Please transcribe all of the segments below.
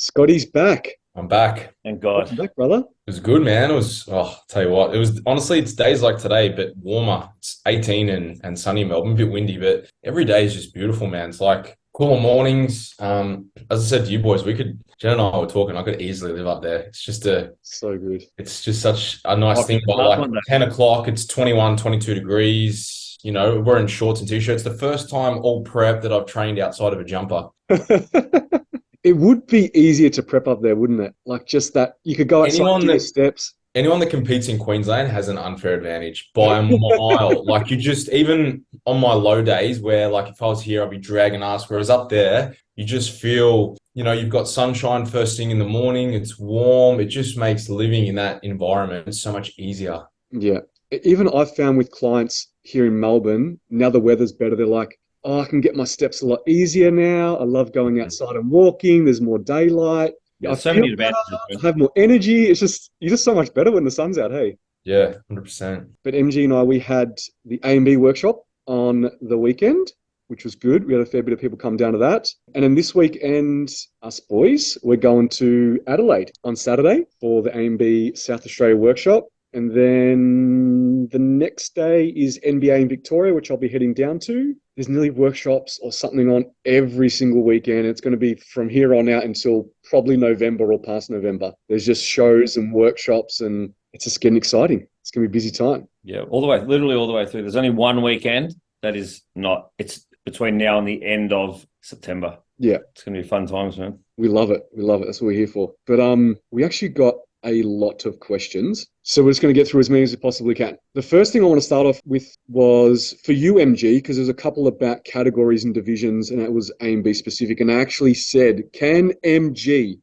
Scotty's back. I'm back. Thank God. Welcome back, brother. It was good, man. It was, tell you what, it was honestly, it's days like today, but warmer. It's 18 and sunny in Melbourne, a bit windy, but every day is just beautiful, man. It's like cooler mornings. As I said to you boys, Jen and I were talking, I could easily live up there. So good. It's just such a nice thing. By Last like one, though. 10 o'clock, it's 21, 22 degrees. You know, we're in shorts and t-shirts. The first time all prep that I've trained outside of a jumper. It would be easier to prep up there, wouldn't it? Like just that you could go outside Anyone and do your that steps. anyone that competes in Queensland has an unfair advantage by a mile. Like you just, even on my low days where like if I was here, I'd be dragging ass. Whereas up there, you just feel, you've got sunshine first thing in the morning. It's warm. It just makes living in that environment so much easier. Yeah. Even I've found with clients here in Melbourne, now the weather's better, they're like, oh, I can get my steps a lot easier now. I love going outside and walking. There's more daylight. I There's so feel many better. advantages, I man. have more energy. You're just so much better when the sun's out, hey? Yeah, 100%. But MG and I, we had the A&B workshop on the weekend, which was good. We had a fair bit of people come down to that. And then this weekend, us boys, we're going to Adelaide on Saturday for the A&B South Australia workshop. And then the next day is NBA in Victoria, which I'll be heading down to. There's nearly workshops or something on every single weekend. It's going to be from here on out until probably November or past November. There's just shows and workshops, and it's just getting exciting. It's going to be a busy time. Yeah, literally all the way through. There's only one weekend that is not. It's between now and the end of September. Yeah, It's going to be fun times, man. we love it. We love it. That's what we're here for. But we actually got a lot of questions. So we're just going to get through as many as we possibly can. The first thing I want to start off with was for you, MG, because there's a couple about categories and divisions, and it was A and B specific. And I actually said, can MG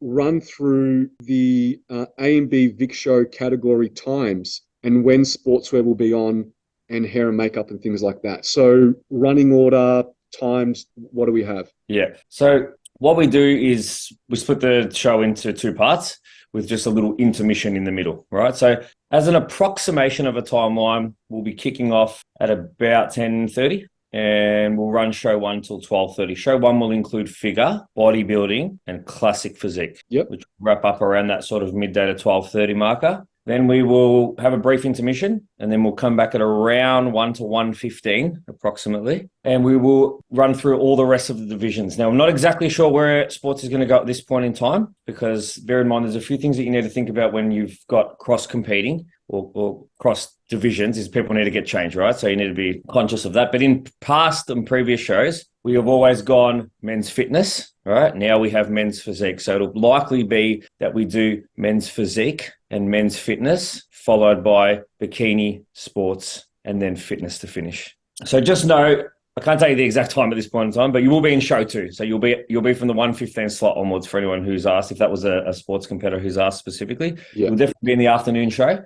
run through the A and B Vic Show category times and when sportswear will be on and hair and makeup and things like that? So running order, times, what do we have? Yeah. So what we do is we split the show into two parts with just a little intermission in the middle, right? So as an approximation of a timeline, we'll be kicking off at about 10:30 and we'll run show one till 12:30. Show one will include figure, bodybuilding, and classic physique, which will wrap up around that sort of midday to 12:30 marker. Then we will have a brief intermission, and then we'll come back at around 1 to 1:15 approximately, and we will run through all the rest of the divisions. Now, I'm not exactly sure where sports is going to go at this point in time, because bear in mind there's a few things that you need to think about when you've got cross-competing or cross divisions is people need to get changed, right? So you need to be conscious of that. But in past and previous shows, we have always gone men's fitness, right? Now we have men's physique. So it'll likely be that we do men's physique and men's fitness, followed by bikini, sports, and then fitness to finish. So just know, I can't tell you the exact time at this point in time, but you will be in show two. So you'll be from the 1:15 slot onwards for anyone who's asked, if that was a sports competitor who's asked specifically. Yeah. You'll definitely be in the afternoon show.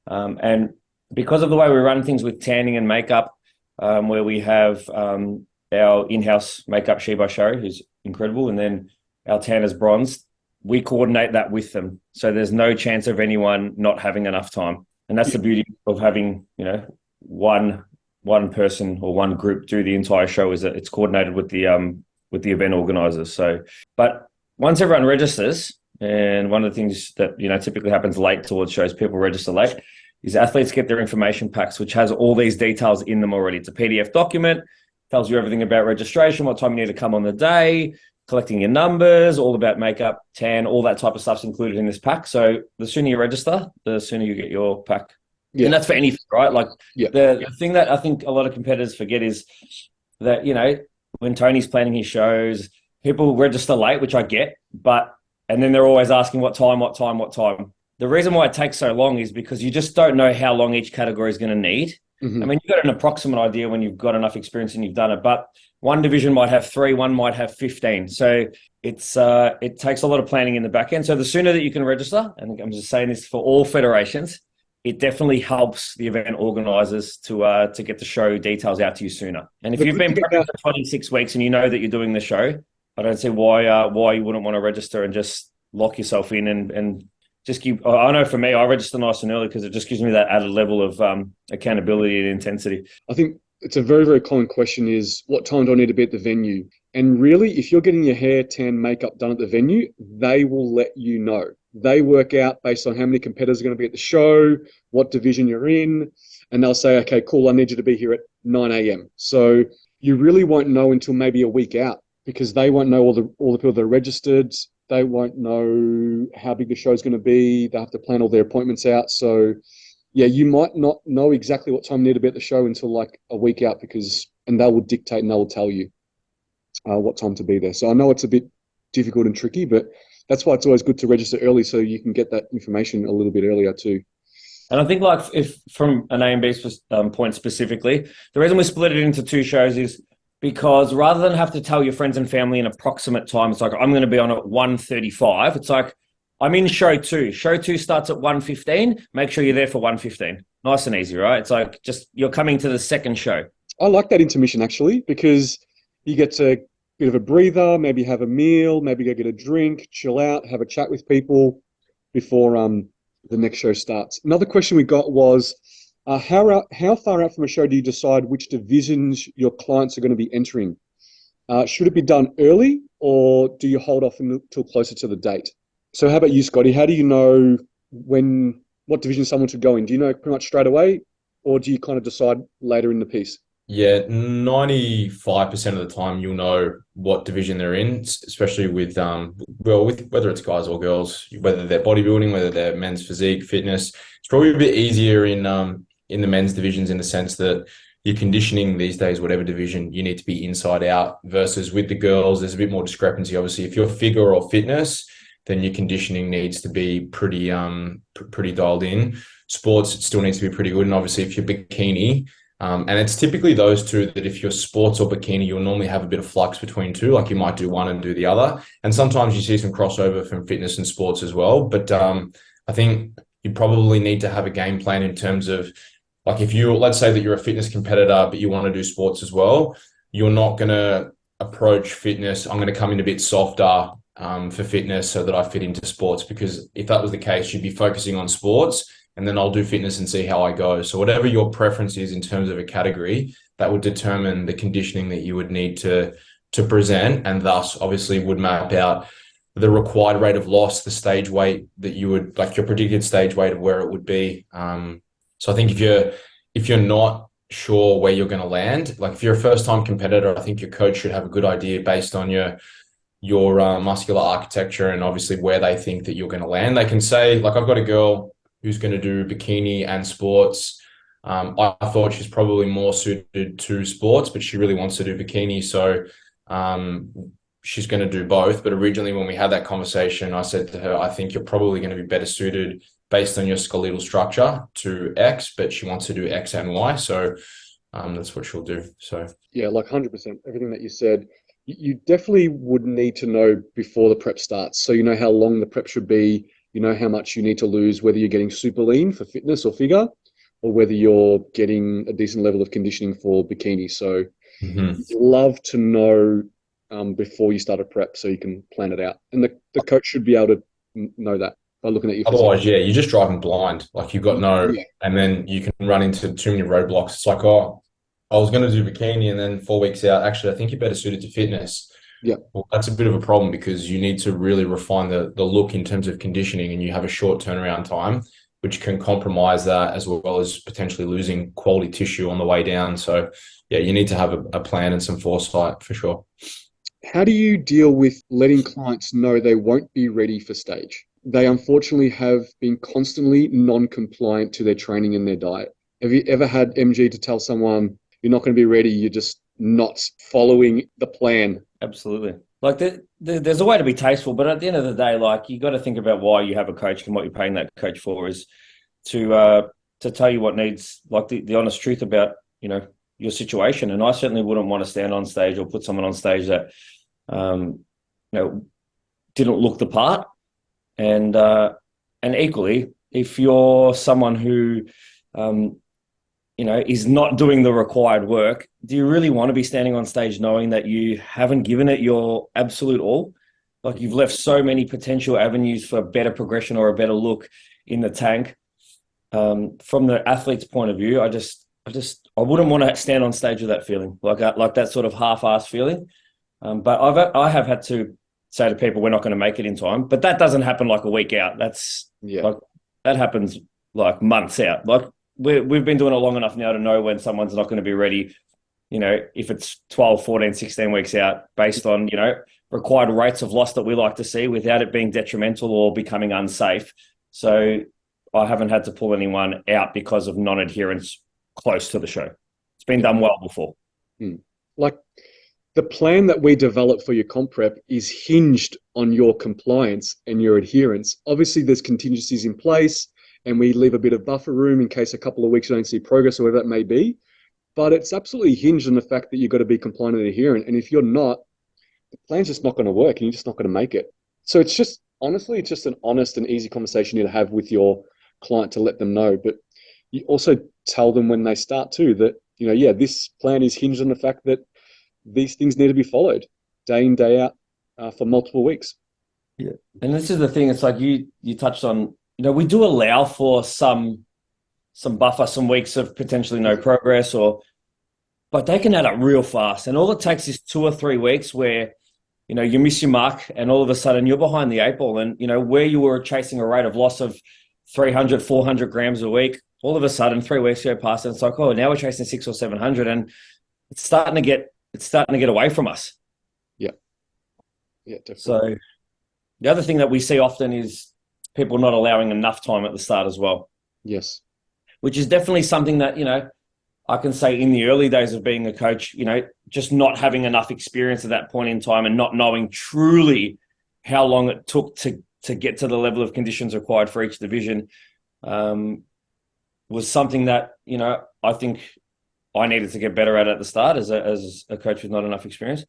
And because of the way we run things with tanning and makeup, where we have our in-house makeup Sheba Sherry, who's incredible, and then our tanners Bronze, we coordinate that with them. So there's no chance of anyone not having enough time. And that's the beauty of having, one person or one group do the entire show, is that it's coordinated with the event organizers. So, but once everyone registers, and one of the things that, typically happens late towards shows, people register late, is athletes get their information packs, which has all these details in them already. It's a PDF document, tells you everything about registration, what time you need to come on the day, collecting your numbers, all about makeup, tan, all that type of stuff's included in this pack. So the sooner you register, the sooner you get your pack. Yeah. And that's for anything, right? Like the thing that I think a lot of competitors forget is that, when Tony's planning his shows, people register late, which I get, and then they're always asking what time. The reason why it takes so long is because you just don't know how long each category is going to need. Mm-hmm. I mean, you've got an approximate idea when you've got enough experience and you've done it, but one division might have 3, one might have 15. So it takes a lot of planning in the back end. So the sooner that you can register, and I'm just saying this for all federations, it definitely helps the event organizers to get the show details out to you sooner. And if you've been prepping for 26 weeks and you know that you're doing the show, I don't see why you wouldn't want to register and just lock yourself in and just keep. I know for me, I register nice and early because it just gives me that added level of accountability and intensity. I think it's a very, very common question is, what time do I need to be at the venue? And really, if you're getting your hair, tan, makeup done at the venue, they will let you know. They work out based on how many competitors are going to be at the show, what division you're in, and they'll say, okay, cool, I need you to be here at 9 a.m. So you really won't know until maybe a week out, because they won't know all the people that are registered. They won't know how big the show's going to be. They have to plan all their appointments out. So yeah, you might not know exactly what time you need to be at the show until like a week out, and they will dictate and they will tell you what time to be there. So I know it's a bit difficult and tricky, but that's why it's always good to register early so you can get that information a little bit earlier too. And I think, like, if from an A and B point specifically, the reason we split it into two shows is because rather than have to tell your friends and family an approximate time, it's like, I'm going to be on at 1:35. It's like, I'm in show two. Show two starts at 1:15. Make sure you're there for 1:15. Nice and easy, right? It's like, just, you're coming to the second show. I like that intermission actually, because you get a bit of a breather, maybe have a meal, maybe go get a drink, chill out, have a chat with people before the next show starts. Another question we got was, how far out from a show do you decide which divisions your clients are going to be entering? Should it be done early, or do you hold off until closer to the date? So how about you, Scotty? How do you know what division someone should go in? Do you know pretty much straight away, or do you kind of decide later in the piece? Yeah, 95% of the time you'll know what division they're in, especially with with whether it's guys or girls, whether they're bodybuilding, whether they're men's physique, fitness. It's probably a bit easier in the men's divisions, in the sense that your conditioning these days, whatever division, you need to be inside out, versus with the girls, there's a bit more discrepancy. Obviously, if you're figure or fitness, then your conditioning needs to be pretty dialed in. Sports, it still needs to be pretty good. And obviously, if you're bikini, and it's typically those two, that if you're sports or bikini, you'll normally have a bit of flux between two. Like, you might do one and do the other. And sometimes you see some crossover from fitness and sports as well. But I think you probably need to have a game plan in terms of, like, let's say that you're a fitness competitor, but you want to do sports as well, you're not going to approach fitness, I'm going to come in a bit softer for fitness so that I fit into sports. Because if that was the case, you'd be focusing on sports, and then I'll do fitness and see how I go. So whatever your preference is in terms of a category, that would determine the conditioning that you would need to present, and thus obviously would map out the required rate of loss, the stage weight that you would, like, your predicted stage weight of where it would be. So I think if you're not sure where you're going to land, like if you're a first-time competitor, I think your coach should have a good idea based on your muscular architecture and obviously where they think that you're going to land. They can say, like, I've got a girl who's going to do bikini and sports. I thought she's probably more suited to sports, but she really wants to do bikini. So she's going to do both. But originally, when we had that conversation, I said to her, I think you're probably going to be better suited based on your skeletal structure to X, but she wants to do X and Y. So that's what she'll do. So yeah, like 100%, everything that you said. You definitely would need to know before the prep starts. So you know how long the prep should be, you know how much you need to lose, whether you're getting super lean for fitness or figure, or whether you're getting a decent level of conditioning for bikini. So you'd love to know before you start a prep so you can plan it out. And the coach should be able to know that by looking at your physique. Otherwise, yeah, you're just driving blind. Like, you've got and then you can run into too many roadblocks. It's like, oh, I was going to do bikini, and then 4 weeks out, actually, I think you're better suited to fitness. Yeah. Well, that's a bit of a problem, because you need to really refine the look in terms of conditioning, and you have a short turnaround time, which can compromise that, as well as potentially losing quality tissue on the way down. So yeah, you need to have a plan and some foresight for sure. How do you deal with letting clients know they won't be ready for stage? They unfortunately have been constantly non-compliant to their training and their diet. Have you ever had MG to tell someone, you're not going to be ready, you're just not following the plan? Absolutely. Like, there's a way to be tasteful, but at the end of the day, like, you got to think about why you have a coach, and what you're paying that coach for is to tell you what needs, like, the honest truth about, you know, your situation. And I certainly wouldn't want to stand on stage or put someone on stage that, you know, didn't look the part. And equally, if you're someone who, you know, is not doing the required work, do you really want to be standing on stage knowing that you haven't given it your absolute all? Like, you've left so many potential avenues for better progression or a better look in the tank. From the athlete's point of view, I just I wouldn't want to stand on stage with that feeling, like that sort of half-assed feeling. But I have had to say to people, we're not going to make it in time. But that doesn't happen like a week out. That happens like months out. Like we've been doing it long enough now to know when someone's not going to be ready, if it's 12, 14, 16 weeks out, based on, required rates of loss that we like to see without it being detrimental or becoming unsafe. So I haven't had to pull anyone out because of non-adherence close to the show. It's been done well before. Like the plan that we develop for your comp prep is hinged on your compliance and your adherence. Obviously, there's contingencies in place and we leave a bit of buffer room in case a couple of weeks you don't see progress or whatever that may be. But it's absolutely hinged on the fact that you've got to be compliant and adherent. And if you're not, the plan's just not going to work and you're just not going to make it. So it's just, honestly, it's just an honest and easy conversation you to have with your client to let them know. But you also tell them when they start too that, this plan is hinged on the fact that these things need to be followed day in, day out for multiple weeks. Yeah. And this is the thing. It's like you touched on, we do allow for some buffer, some weeks of potentially no progress, but they can add up real fast. And all it takes is 2 or 3 weeks where, you miss your mark and all of a sudden you're behind the 8 ball. And, where you were chasing a rate of loss of 300, 400 grams a week, all of a sudden 3 weeks go past and it's like, oh, now we're chasing 600 or 700 and it's starting to get away from us. Yeah. Yeah, definitely. So the other thing that we see often is people not allowing enough time at the start as well. Yes. Which is definitely something that, I can say in the early days of being a coach, just not having enough experience at that point in time and not knowing truly how long it took to get to the level of conditions required for each division was something that, I think I needed to get better at the start as a coach with not enough experience.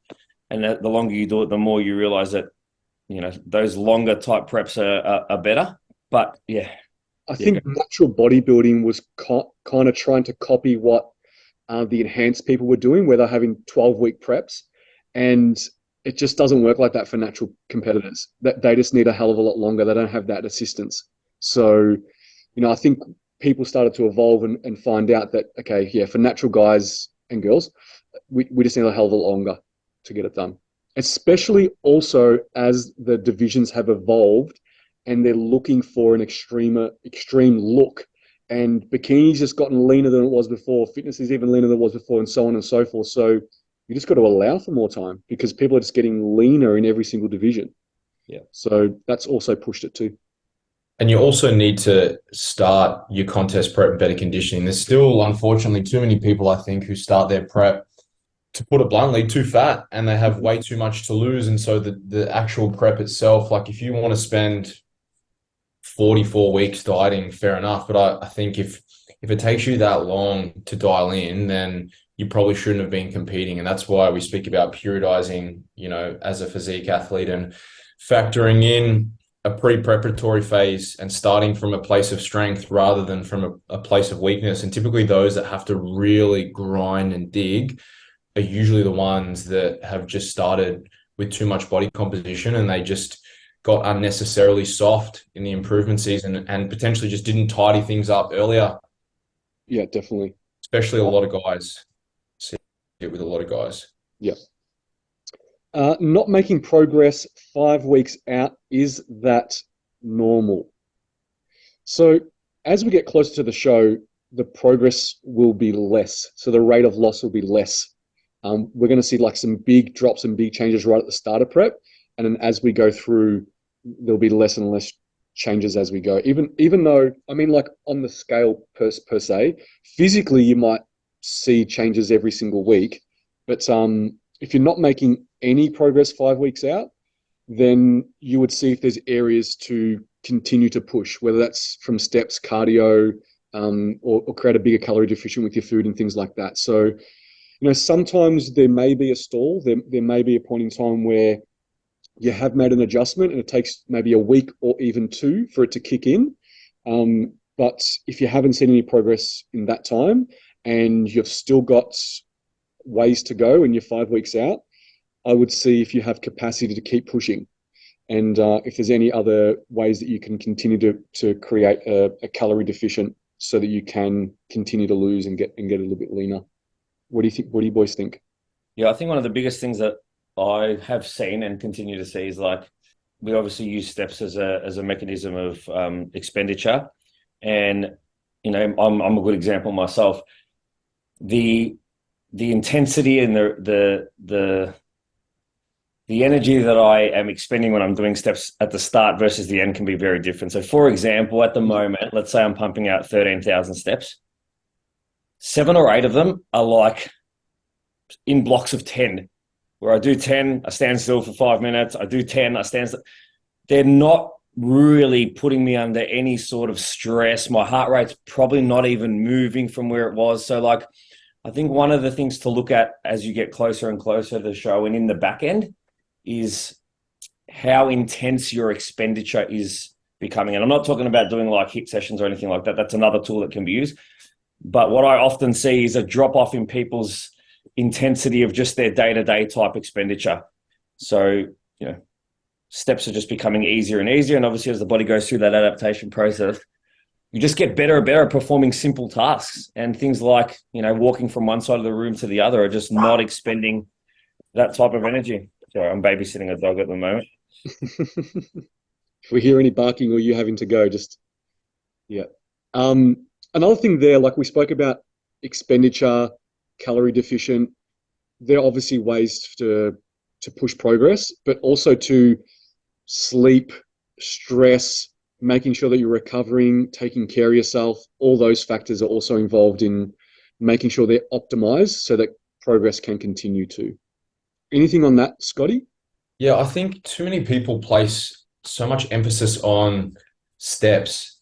And the longer you do it, the more you realize that, those longer type preps are better. But yeah. I think natural bodybuilding was kind of trying to copy what the enhanced people were doing, where they're having 12-week preps. And it just doesn't work like that for natural competitors. That they just need a hell of a lot longer. They don't have that assistance. So, I think people started to evolve and find out that, okay, yeah, for natural guys and girls, we just need a hell of a lot longer to get it done. Especially also as the divisions have evolved and they're looking for an extreme look. And bikini's just gotten leaner than it was before. Fitness is even leaner than it was before, and so on and so forth. So you just got to allow for more time because people are just getting leaner in every single division. Yeah. So that's also pushed it too. And you also need to start your contest prep in better conditioning. There's still, unfortunately, too many people, I think, who start their prep, to put it bluntly, too fat, and they have way too much to lose. And so the actual prep itself, like if you want to spend 44 weeks dieting, fair enough. But I think if it takes you that long to dial in, then you probably shouldn't have been competing. And that's why we speak about periodizing, as a physique athlete and factoring in a pre-preparatory phase and starting from a place of strength rather than from a place of weakness. And typically those that have to really grind and dig are usually the ones that have just started with too much body composition and they just got unnecessarily soft in the improvement season and potentially just didn't tidy things up earlier. Yeah, definitely. Especially a lot of guys. See it with a lot of guys. Yeah. Not making progress 5 weeks out, is that normal? So as we get closer to the show, the progress will be less. So the rate of loss will be less. We're going to see like some big drops and big changes right at the start of prep. And then as we go through, there'll be less and less changes as we go. Even though, I mean, like on the scale per se, physically you might see changes every single week. But if you're not making any progress 5 weeks out, then you would see if there's areas to continue to push, whether that's from steps, cardio, or create a bigger calorie deficient with your food and things like that. So, sometimes there may be a stall. There may be a point in time where you have made an adjustment and it takes maybe a week or even 2 for it to kick in. But if you haven't seen any progress in that time and you've still got ways to go and you're 5 weeks out, I would see if you have capacity to keep pushing. And if there's any other ways that you can continue to create a calorie deficient so that you can continue to lose and get a little bit leaner. What do you think? What do you boys think? Yeah, I think one of the biggest things that I have seen and continue to see is like we obviously use steps as a mechanism of expenditure, and I'm a good example myself. The intensity and the energy that I am expending when I'm doing steps at the start versus the end can be very different. So, for example, at the moment, let's say I'm pumping out 13,000 steps. 7 or 8 of them are like in blocks of 10, where I do 10, I stand still for 5 minutes. I do 10, I stand still. They're not really putting me under any sort of stress. My heart rate's probably not even moving from where it was. So, like, I think one of the things to look at as you get closer and closer to the show and in the back end is how intense your expenditure is becoming. And I'm not talking about doing like HIIT sessions or anything like that. That's another tool that can be used. But what I often see is a drop off in people's intensity of just their day-to-day type expenditure. So, steps are just becoming easier and easier. And obviously, as the body goes through that adaptation process, you just get better and better at performing simple tasks. And things like, walking from one side of the room to the other are just not expending that type of energy. Sorry, I'm babysitting a dog at the moment. If we hear any barking or you having to go, just, yeah. Another thing there, like we spoke about expenditure, calorie deficient, there are obviously ways to push progress, but also to sleep, stress, making sure that you're recovering, taking care of yourself. All those factors are also involved in making sure they're optimized so that progress can continue to. Anything on that, Scotty? Yeah, I think too many people place so much emphasis on steps.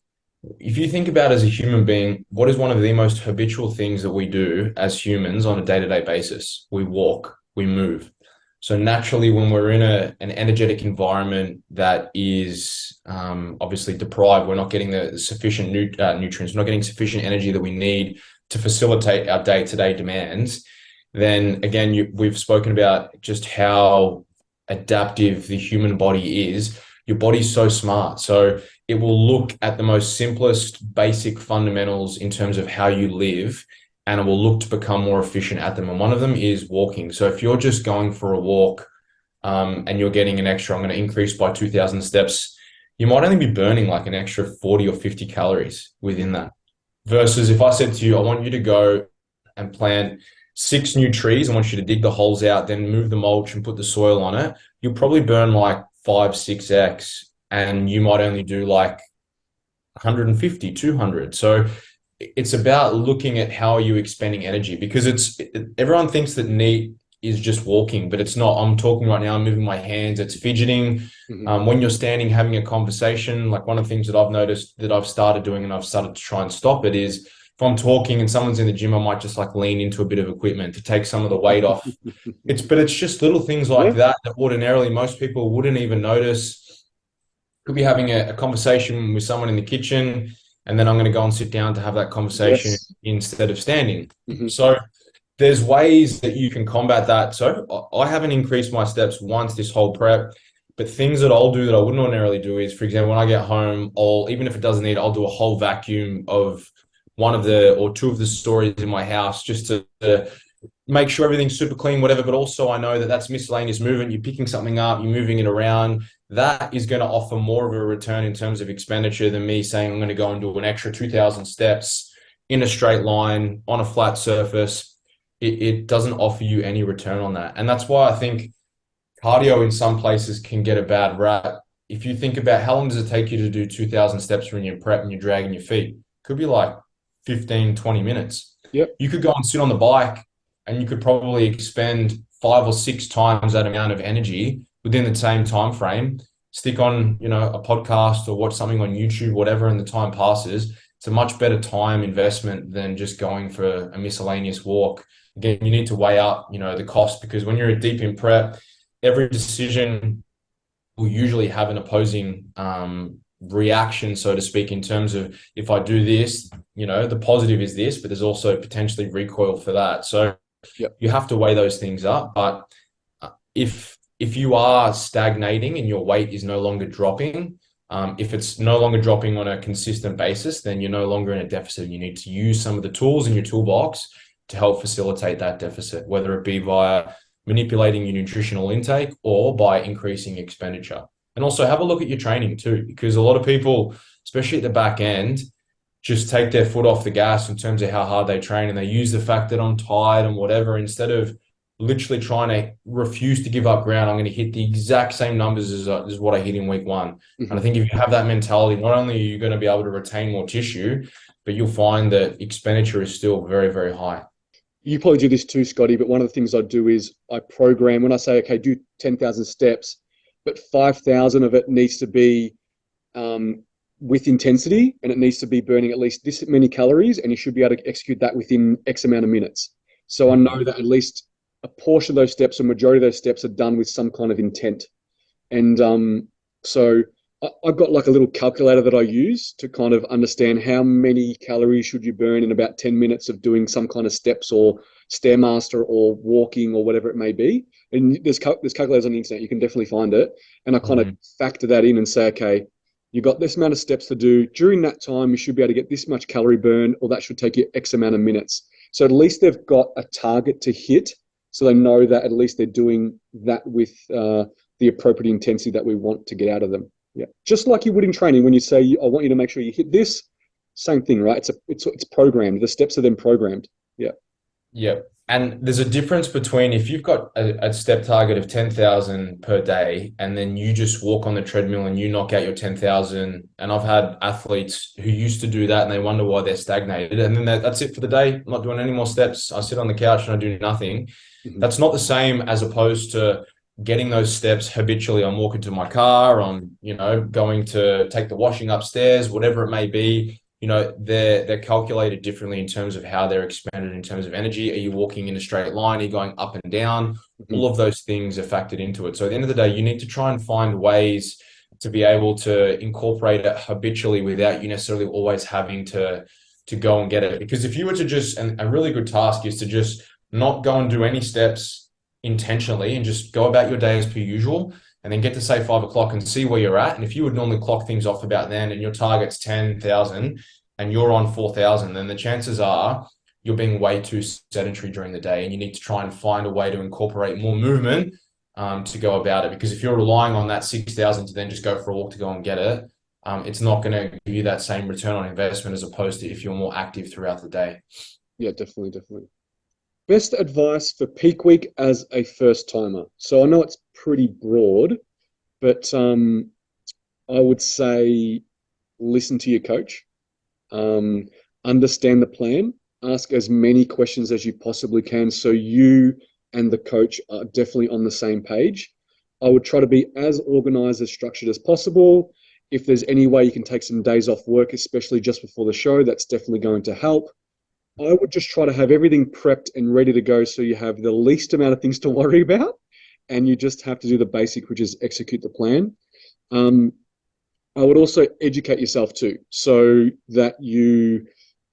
If you think about as a human being, what is one of the most habitual things that we do as humans on a day-to-day basis? We walk, we move. So naturally, when we're in an energetic environment that is obviously deprived, we're not getting the sufficient nutrients, we're not getting sufficient energy that we need to facilitate our day-to-day demands. Then again, we've spoken about just how adaptive the human body is. Your body's so smart. So it will look at the most simplest, basic fundamentals in terms of how you live, and it will look to become more efficient at them. And one of them is walking. So if you're just going for a walk and you're getting an extra, I'm going to increase by 2,000 steps, you might only be burning like an extra 40 or 50 calories within that. Versus if I said to you, I want you to go and plant 6 new trees, I want you to dig the holes out, then move the mulch and put the soil on it, you'll probably burn like 5, 6x, and you might only do like 150, 200. So it's about looking at how are you expending energy, because everyone thinks that NEAT is just walking, but it's not. I'm talking right now, I'm moving my hands, it's fidgeting. When you're standing having a conversation, like one of the things that I've noticed that I've started doing and I've started to try and stop it is if I'm talking and someone's in the gym, I might just like lean into a bit of equipment to take some of the weight off. But it's just little things like that ordinarily most people wouldn't even notice. Could be having a conversation with someone in the kitchen, and then I'm going to go and sit down to have that conversation instead of standing. So there's ways that you can combat that. So I haven't increased my steps once this whole prep, but things that I'll do that I wouldn't ordinarily do is, for example, when I get home, even if it doesn't need, I'll do a whole vacuum of one of the or two of the stories in my house just to make sure everything's super clean, whatever. But also I know that that's miscellaneous movement. You're picking something up, you're moving it around. That is going to offer more of a return in terms of expenditure than me saying I'm going to go and do an extra 2,000 steps in a straight line on a flat surface. It doesn't offer you any return on that. And that's why I think cardio in some places can get a bad rap. If you think about how long does it take you to do 2,000 steps when you're prep and you're dragging your feet, could be like 15, 20 minutes. You could go and sit on the bike and you could probably expend 5 or 6 times that amount of energy within the same time frame. Stick on, a podcast or watch something on YouTube, whatever, and the time passes. It's a much better time investment than just going for a miscellaneous walk. Again, you need to weigh up, the cost, because when you're deep in prep, every decision will usually have an opposing reaction, so to speak, in terms of if I do this, the positive is this, but there's also potentially recoil for that. So you have to weigh those things up. But if you are stagnating and your weight is no longer dropping, If it's no longer dropping on a consistent basis, then you're no longer in a deficit. You need to use some of the tools in your toolbox to help facilitate that deficit, whether it be via manipulating your nutritional intake or by increasing expenditure. And also have a look at your training too, because a lot of people, especially at the back end, just take their foot off the gas in terms of how hard they train, and they use the fact that I'm tired and whatever, instead of literally trying to refuse to give up ground. I'm going to hit the exact same numbers as what I hit in week one. Mm-hmm. And I think if you have that mentality, not only are you going to be able to retain more tissue, but you'll find that expenditure is still very, very high. You probably do this too, Scotty, but one of the things I do is I program when I say, okay, do 10,000 steps, but 5,000 of it needs to be with intensity, and it needs to be burning at least this many calories, and you should be able to execute that within X amount of minutes. So I know that at least a portion of those steps, a majority of those steps are done with some kind of intent. And so I've got like a little calculator that I use to kind of understand how many calories should you burn in about 10 minutes of doing some kind of steps or Stairmaster or walking or whatever it may be. And there's calculators on the internet. You can definitely find it. And I kind of factor that in and say, okay, you got this amount of steps to do. During that time, you should be able to get this much calorie burn, or that should take you X amount of minutes. So at least they've got a target to hit. So they know that at least they're doing that with the appropriate intensity that we want to get out of them. Yeah, just like you would in training when you say, "I want you to make sure you hit this." Same thing, right? It's programmed. The steps are then programmed. Yeah. Yeah. And there's a difference between if you've got a step target of 10,000 per day, and then you just walk on the treadmill and you knock out your 10,000. And I've had athletes who used to do that and they wonder why they're stagnated. And then that's it for the day. I'm not doing any more steps. I sit on the couch and I do nothing. Mm-hmm. That's not the same as opposed to getting those steps habitually. I'm walking to my car, I'm, going to take the washing upstairs, whatever it may be. They're calculated differently in terms of how they're expanded in terms of energy. Are you walking in a straight line? Are you going up and down? Mm-hmm. All of those things are factored into it. So at the end of the day, you need to try and find ways to be able to incorporate it habitually without you necessarily always having to go and get it. Because if you were to just, and a really good task is to just not go and do any steps intentionally and just go about your day as per usual, and then get to say 5 o'clock and see where you're at. And if you would normally clock things off about then and your target's 10,000 and you're on 4,000, then the chances are you're being way too sedentary during the day, and you need to try and find a way to incorporate more movement to go about it. Because if you're relying on that 6,000 to then just go for a walk to go and get it, it's not going to give you that same return on investment as opposed to if you're more active throughout the day. Yeah, definitely. Best advice for peak week as a first timer. So I know it's pretty broad, but I would say listen to your coach, understand the plan, ask as many questions as you possibly can so you and the coach are definitely on the same page. I would try to be as organized, as structured as possible. If there's any way you can take some days off work, especially just before the show, that's definitely going to help. I would just try to have everything prepped and ready to go so you have the least amount of things to worry about, and you just have to do the basic, which is execute the plan. I would also educate yourself too, so that you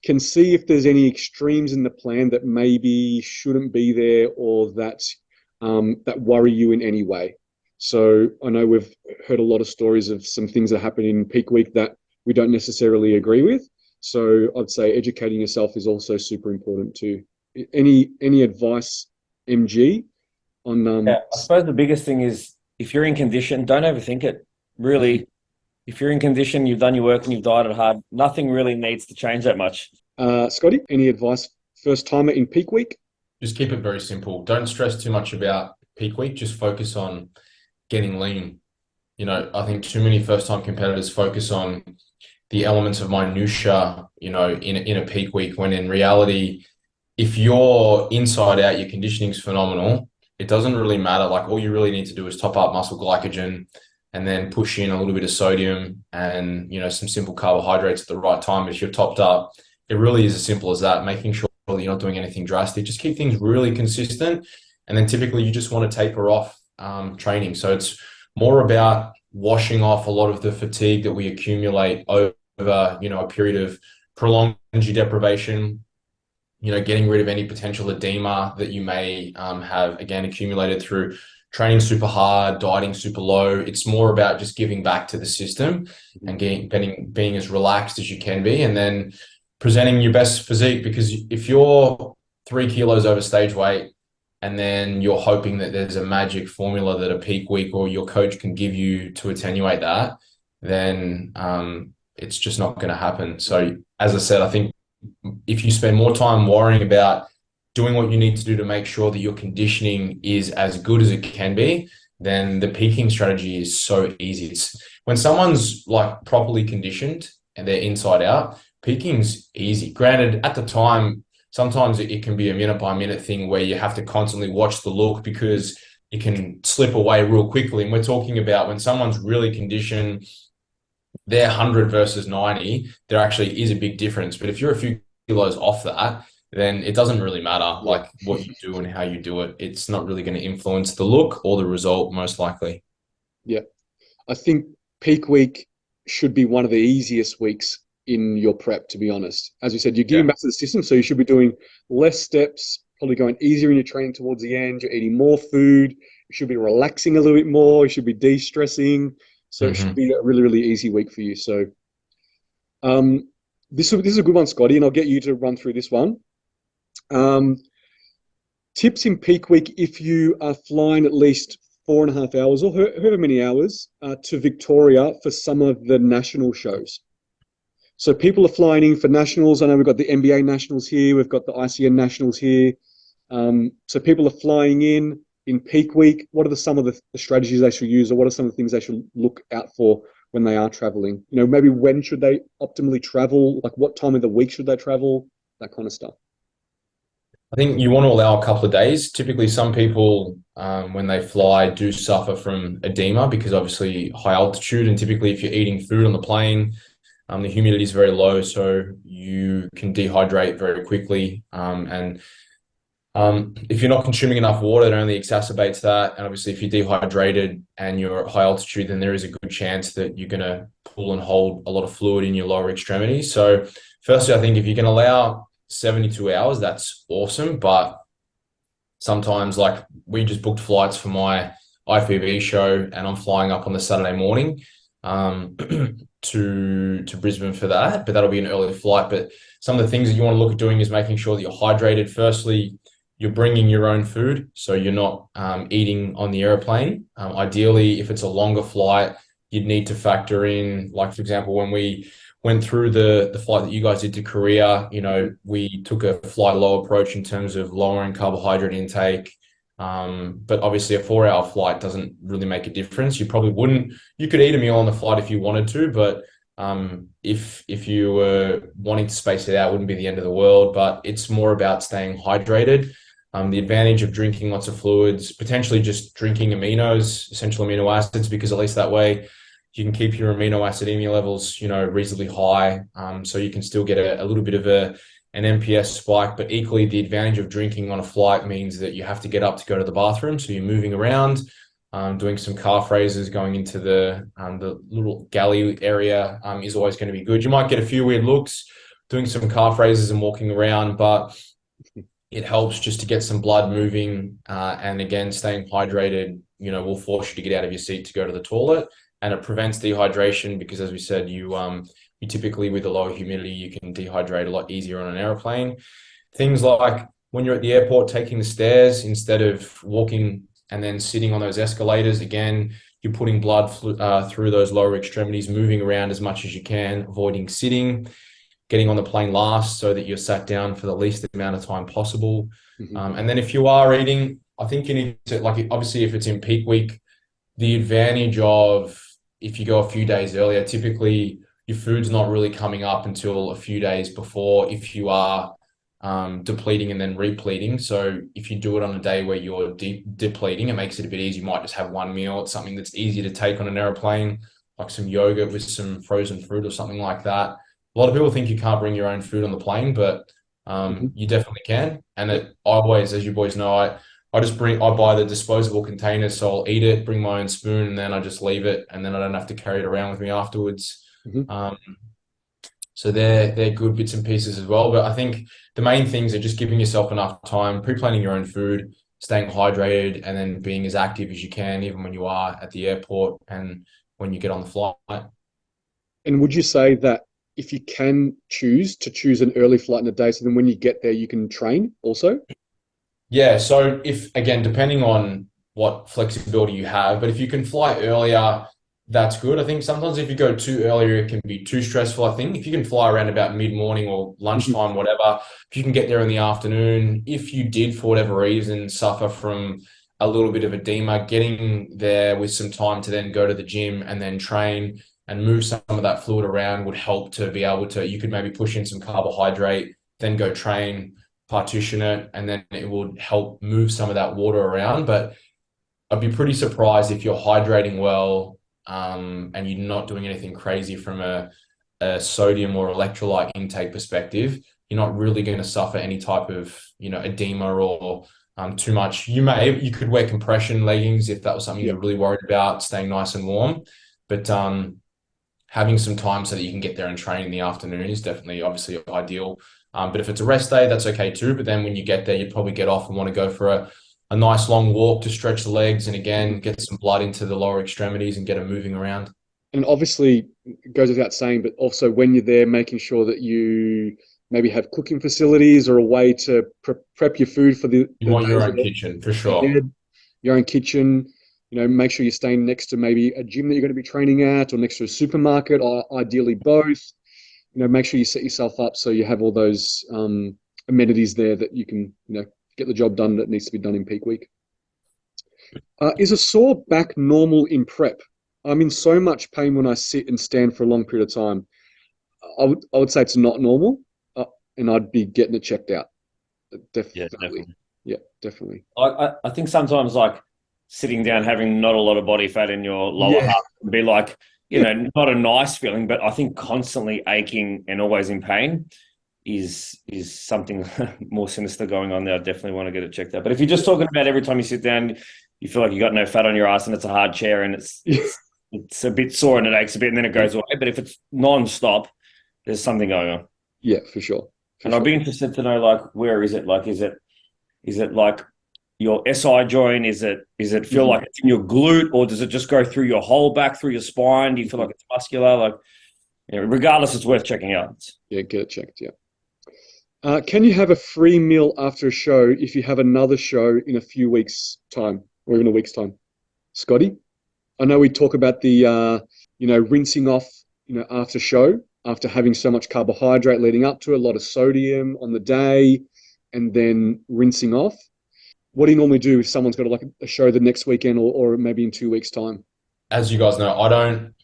can see if there's any extremes in the plan that maybe shouldn't be there, or that worry you in any way. So I know we've heard a lot of stories of some things that happen in peak week that we don't necessarily agree with. So I'd say educating yourself is also super important too. Any advice, MG, on? I suppose the biggest thing is if you're in condition, don't overthink it. Really, if you're in condition, you've done your work and you've dieted hard, nothing really needs to change that much. Scotty, any advice, first timer in peak week? Just keep it very simple. Don't stress too much about peak week. Just focus on getting lean. I think too many first time competitors focus on the elements of minutia, in a peak week, when in reality, if you're inside out, your conditioning's phenomenal. It doesn't really matter. Like, all you really need to do is top up muscle glycogen and then push in a little bit of sodium and, some simple carbohydrates at the right time. If you're topped up, it really is as simple as that, making sure that you're not doing anything drastic. Just keep things really consistent. And then typically you just want to taper off training. So it's more about washing off a lot of the fatigue that we accumulate over, a period of prolonged energy deprivation, getting rid of any potential edema that you may have, again, accumulated through training super hard, dieting super low. It's more about just giving back to the system and being as relaxed as you can be, and then presenting your best physique. Because if you're 3 kilos over stage weight, and then you're hoping that there's a magic formula that a peak week or your coach can give you to attenuate that, then it's just not going to happen. So as I said, I think if you spend more time worrying about doing what you need to do to make sure that your conditioning is as good as it can be, then the peaking strategy is so easy. It's when someone's like properly conditioned and they're inside out, peaking's easy. Granted, at the time, sometimes it can be a minute by minute thing where you have to constantly watch the look because it can slip away real quickly. And we're talking about when someone's really conditioned, they're 100 versus 90, there actually is a big difference. But if you're a few kilos off that, then it doesn't really matter like what you do and how you do it. It's not really going to influence the look or the result, most likely. Yeah. I think peak week should be one of the easiest weeks in your prep, to be honest. As you said, you're giving back to the system, so you should be doing less steps, probably going easier in your training towards the end. You're eating more food. You should be relaxing a little bit more. You should be de-stressing. So it should be a really, really easy week for you. So this is a good one, Scotty, and I'll get you to run through this one. Tips in peak week if you are flying at least 4.5 hours or however many hours to Victoria for some of the national shows. So people are flying in for nationals. I know we've got the NBA nationals here. We've got the ICN nationals here. So people are flying in peak week. What are some of the strategies they should use, or what are some of the things they should look out for when they are traveling? You know, maybe when should they optimally travel? Like what time of the week should they travel? That kind of stuff. I think you want to allow a couple of days. Typically, some people, when they fly, do suffer from edema because obviously high altitude, and typically if you're eating food on the plane, the humidity is very low, so you can dehydrate very quickly. And if you're not consuming enough water, it only exacerbates that. And obviously, if you're dehydrated and you're at high altitude, then there is a good chance that you're going to pull and hold a lot of fluid in your lower extremities. So firstly, I think if you can allow 72 hours, that's awesome. But sometimes, like we just booked flights for my IFBB show, and I'm flying up on the Saturday morning to Brisbane for that, but that'll be an early flight. But some of the things that you want to look at doing is making sure that you're hydrated. Firstly, you're bringing your own food, so you're not eating on the airplane. Ideally, if it's a longer flight, you'd need to factor in, like for example, when we went through the flight that you guys did to Korea, you know, we took a fly low approach in terms of lowering carbohydrate intake. But obviously a 4-hour flight doesn't really make a difference. You could eat a meal on the flight if you wanted to, but if you were wanting to space it out, it wouldn't be the end of the world. But it's more about staying hydrated. The advantage of drinking lots of fluids, potentially just drinking essential amino acids, because at least that way you can keep your amino acidemia levels, you know, reasonably high. So you can still get a little bit of an NPS spike, but equally the advantage of drinking on a flight means that you have to get up to go to the bathroom. So you're moving around, doing some calf raises, going into the little galley area is always going to be good. You might get a few weird looks doing some calf raises and walking around, but it helps just to get some blood moving. And again, staying hydrated, you know, will force you to get out of your seat to go to the toilet, and it prevents dehydration because, as we said, you typically, with the lower humidity, you can dehydrate a lot easier on an airplane. Things like when you're at the airport taking the stairs, instead of walking and then sitting on those escalators, again, you're putting blood through those lower extremities, moving around as much as you can, avoiding sitting, getting on the plane last so that you're sat down for the least amount of time possible. And then if you are eating, I think you need to, like, obviously if it's in peak week, the advantage of if you go a few days earlier, typically your food's not really coming up until a few days before if you are depleting and then repleting. So if you do it on a day where you're depleting, it makes it a bit easier. You might just have one meal. It's something that's easy to take on an airplane, like some yogurt with some frozen fruit or something like that. A lot of people think you can't bring your own food on the plane, but you definitely can. And I always, as you boys know, I buy the disposable containers, so I'll eat it, bring my own spoon, and then I just leave it, and then I don't have to carry it around with me afterwards. So they're good bits and pieces as well. But I think the main things are just giving yourself enough time, pre-planning your own food, staying hydrated, and then being as active as you can, even when you are at the airport and when you get on the flight. And would you say that if you can choose an early flight in the day, so then when you get there, you can train also? Yeah, so if again, depending on what flexibility you have, but if you can fly earlier, that's good. I think sometimes if you go too earlier, it can be too stressful. I think if you can fly around about mid-morning or Mhm. lunchtime, whatever, if you can get there in the afternoon, if you did for whatever reason suffer from a little bit of edema, getting there with some time to then go to the gym and then train and move some of that fluid around would help to be able to, you could maybe push in some carbohydrate, then go train, partition it, and then it would help move some of that water around. But I'd be pretty surprised if you're hydrating well, and you're not doing anything crazy from a sodium or electrolyte intake perspective. You're not really going to suffer any type of, edema or too much. You could wear compression leggings if that was something Yeah. you're really worried about, staying nice and warm. But having some time so that you can get there and train in the afternoon is definitely obviously ideal. But if it's a rest day, that's okay too. But then when you get there, you'd probably get off and want to go for a nice long walk to stretch the legs and Mhm. again, get some blood into the lower extremities and get them moving around. And obviously, it goes without saying, but also when you're there, making sure that you maybe have cooking facilities or a way to prep your food for You the want your days own kitchen for sure. ahead, your own kitchen. Make sure you're staying next to maybe a gym that you're going to be training at or next to a supermarket, or ideally both. Make sure you set yourself up so you have all those amenities there that you can, get the job done that needs to be done in peak week. Is a sore back normal in prep? I'm in so much pain when I sit and stand for a long period of time. I would say it's not normal, and I'd be getting it checked out. Yeah, Definitely. definitely. Yeah, definitely. I think sometimes like sitting down, having not a lot of body fat in your lower Yeah, half can be like, not a nice feeling, but I think constantly aching and always in pain is something more sinister going on there. I definitely want to get it checked out. But if you're just talking about every time you sit down, you feel like you got no fat on your ass and it's a hard chair and it's yeah, it's it's a bit sore and it aches a bit and then it goes away. But if it's non-stop, there's something going on. yeah, for sure, for And I'd sure. be interested to know like where is it? Like is it like your SI joint? Is it feel Mhm, like it's in your glute, or does it just go through your whole back, through your spine? Do you feel mhm. like it's muscular? Like, regardless, it's worth checking out. Yeah, get it checked. Yeah. Can you have a free meal after a show if you have another show in a few weeks' time or even a week's time? Scotty? I know we talk about the rinsing off, after show, after having so much carbohydrate leading up to it, a lot of sodium on the day, and then rinsing off. What do you normally do if someone's got like a show the next weekend or maybe in 2 weeks' time? As you guys know, I don't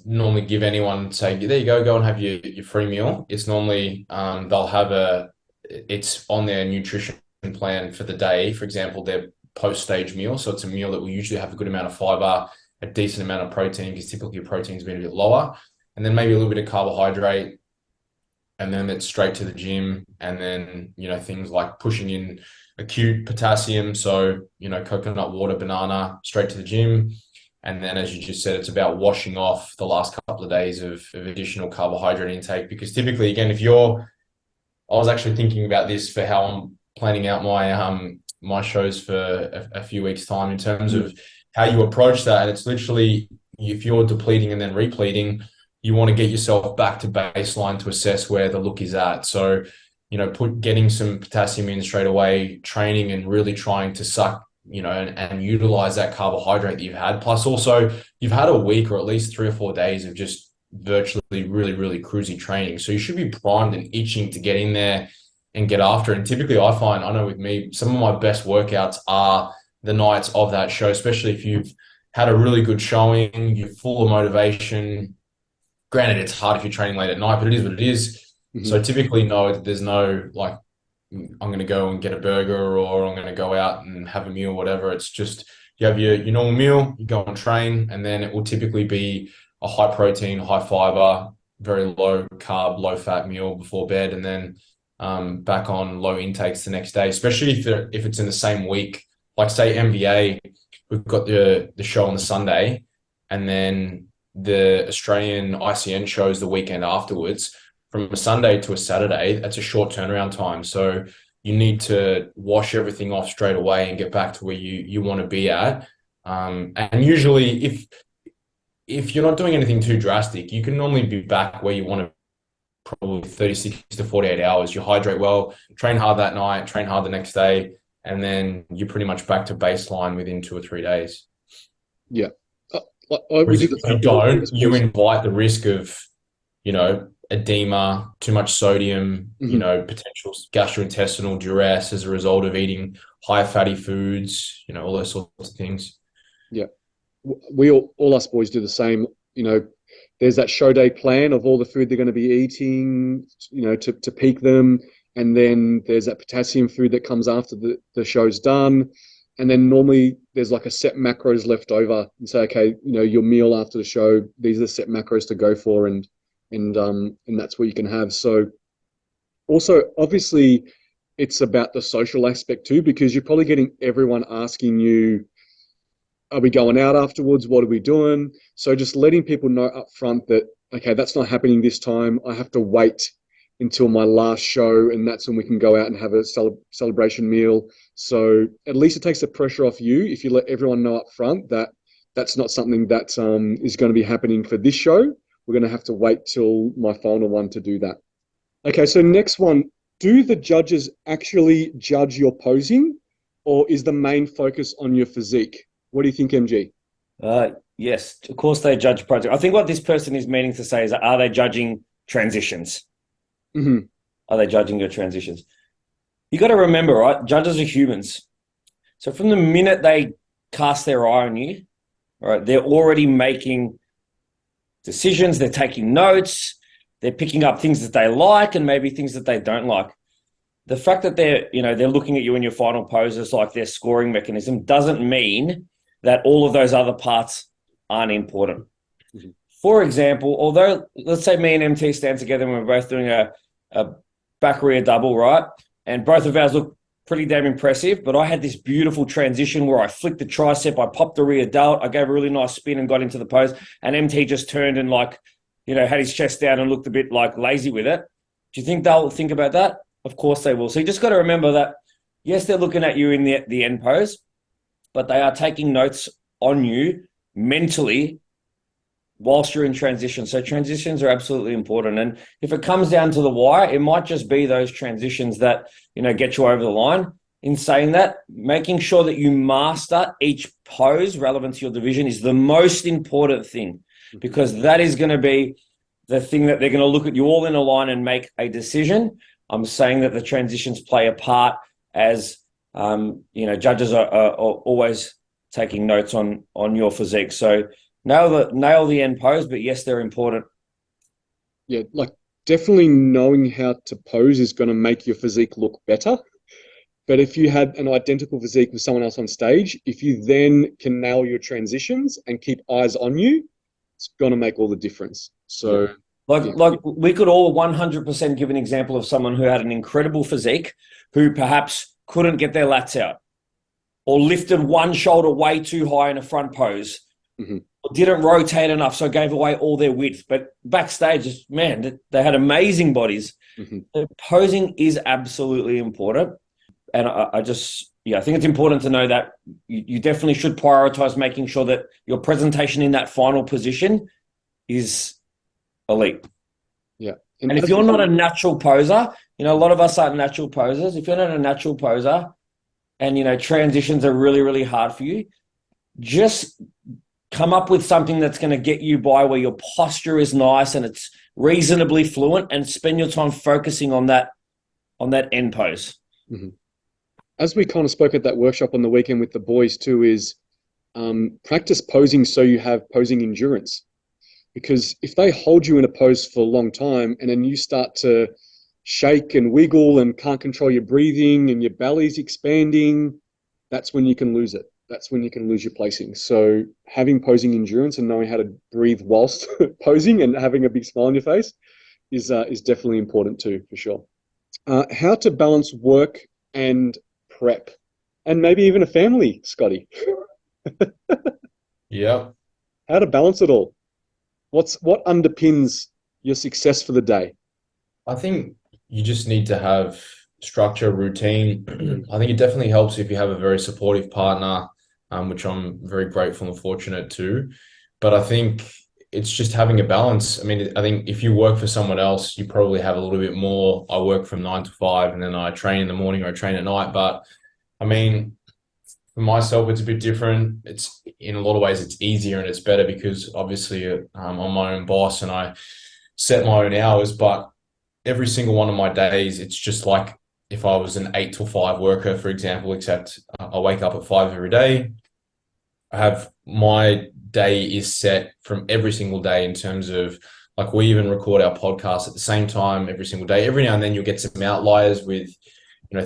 normally give anyone say, there you go and have your free meal. It's normally they'll have it's on their nutrition plan for the day. For example, their post-stage meal. So it's a meal that will usually have a good amount of fiber, a decent amount of protein, because typically protein's been a bit lower, and then maybe a little bit of carbohydrate, and then it's straight to the gym. And then, things like pushing in acute potassium. So, coconut water, banana, straight to the gym. And then, as you just said, it's about washing off the last couple of days of additional carbohydrate intake. Because typically, again, I was actually thinking about this for how I'm planning out my shows for a few weeks' time in terms Mm. of how you approach that. And it's literally, if you're depleting and then repleting, you want to get yourself back to baseline to assess where the look is at. So, getting some potassium in straight away, training and really trying to suck, and utilize that carbohydrate that you've had. Plus also you've had a week or at least 3 or 4 days of just virtually really, really cruisy training. So you should be primed and itching to get in there and get after it. And typically I know with me, some of my best workouts are the nights of that show, especially if you've had a really good showing, you're full of motivation. Granted, it's hard if you're training late at night, but it is what it is. Mhm. So typically know that there's no like, I'm going to go and get a burger or I'm going to go out and have a meal, whatever. It's just you have your normal meal, you go and train, and then it will typically be a high protein, high fiber, very low carb, low fat meal before bed, and then back on low intakes the next day, especially if it's in the same week. Like say MVA, we've got the show on the Sunday, and then the Australian ICN shows the weekend afterwards. From a Sunday to a Saturday, that's a short turnaround time. So, you need to wash everything off straight away and get back to where you want to be at. And usually if you're not doing anything too drastic, you can normally be back where you want to, probably 36 to 48 hours. You hydrate well, train hard that night, train hard the next day, and then you're pretty much back to baseline within 2 or 3 days. Yeah. We Whereas did if you don't, you invite the risk of, edema, too much sodium, potential gastrointestinal duress as a result of eating high fatty foods, all those sorts of things. Yeah. We all us boys do the same. There's that show day plan of all the food they're going to be eating, to peak them. And then there's that potassium food that comes after the show's done. And then normally there's like a set macros left over and say, okay, your meal after the show, these are the set macros to go for. And that's what you can have. So also, obviously, it's about the social aspect too, because you're probably getting everyone asking you, are we going out afterwards? What are we doing? So just letting people know up front that, okay, that's not happening this time. I have to wait until my last show, and that's when we can go out and have a celebration meal. So at least it takes the pressure off you if you let everyone know up front that that's not something that is going to be happening for this show. We're going to have to wait till my final one to do that. Okay, so next one. Do the judges actually judge your posing, or is the main focus on your physique? What do you think, MG? Yes, of course they judge posing. I think what this person is meaning to say is, are they judging transitions? Mm-hmm. Are they judging your transitions? You got to remember, right? Judges are humans. So from the minute they cast their eye on you, right, they're already making decisions. They're taking notes. They're picking up things that they like and maybe things that they don't like. The fact that they're looking at you in your final poses like their scoring mechanism doesn't mean that all of those other parts aren't important. Mm-hmm. For example, although let's say me and MT stand together and we're both doing a back rear double, right? And both of ours look pretty damn impressive, but I had this beautiful transition where I flicked the tricep, I popped the rear delt, I gave a really nice spin and got into the pose, and MT just turned and had his chest down and looked a bit like lazy with it. Do you think they'll think about that? Of course they will. So you just got to remember that, yes, they're looking at you in the end pose, but they are taking notes on you mentally whilst you're in transition. So transitions are absolutely important. And if it comes down to the wire, it might just be those transitions that, get you over the line. In saying that, making sure that you master each pose relevant to your division is the most important thing, because that is going to be the thing that they're going to look at you all in a line and make a decision. I'm saying that the transitions play a part as, judges are always taking notes on your physique. So nail the end pose, but yes, they're important. Yeah, definitely knowing how to pose is going to make your physique look better. But if you had an identical physique with someone else on stage, if you then can nail your transitions and keep eyes on you, it's going to make all the difference. So, we could all 100% give an example of someone who had an incredible physique who perhaps couldn't get their lats out or lifted one shoulder way too high in a front pose. Mm-hmm. Didn't rotate enough, so gave away all their width. But backstage, man, they had amazing bodies. Mm-hmm. So posing is absolutely important. And I think it's important to know that you definitely should prioritize making sure that your presentation in that final position is elite. Yeah. And if you're not a natural poser, a lot of us aren't natural posers. If you're not a natural poser and, transitions are really, really hard for you, just come up with something that's going to get you by where your posture is nice and it's reasonably fluent, and spend your time focusing on that end pose. Mm-hmm. As we kind of spoke at that workshop on the weekend with the boys too, is practice posing so you have posing endurance. Because if they hold you in a pose for a long time and then you start to shake and wiggle and can't control your breathing and your belly's expanding, that's when you can lose it. That's when you can lose your placing. So having posing endurance and knowing how to breathe whilst posing and having a big smile on your face is definitely important too, for sure. How to balance work and prep, and maybe even a family, Scotty. Yeah. How to balance it all. What underpins your success for the day? I think you just need to have structure, routine. I think it definitely helps if you have a very supportive partner, which I'm very grateful and fortunate to. But I think it's just having a balance. I mean, I think if you work for someone else, you probably have a little bit more. I work from 9 to 5 and then I train in the morning or I train at night. But I mean, for myself, it's a bit different. It's in a lot of ways, it's easier and it's better because obviously I'm my own boss and I set my own hours. But every single one of my days, it's just like if I was an 8 to 5 worker, for example, except I wake up at 5 every day. I have my day is set from every single day in terms of like we even record our podcast at the same time every single day. Every now and then you'll get some outliers with,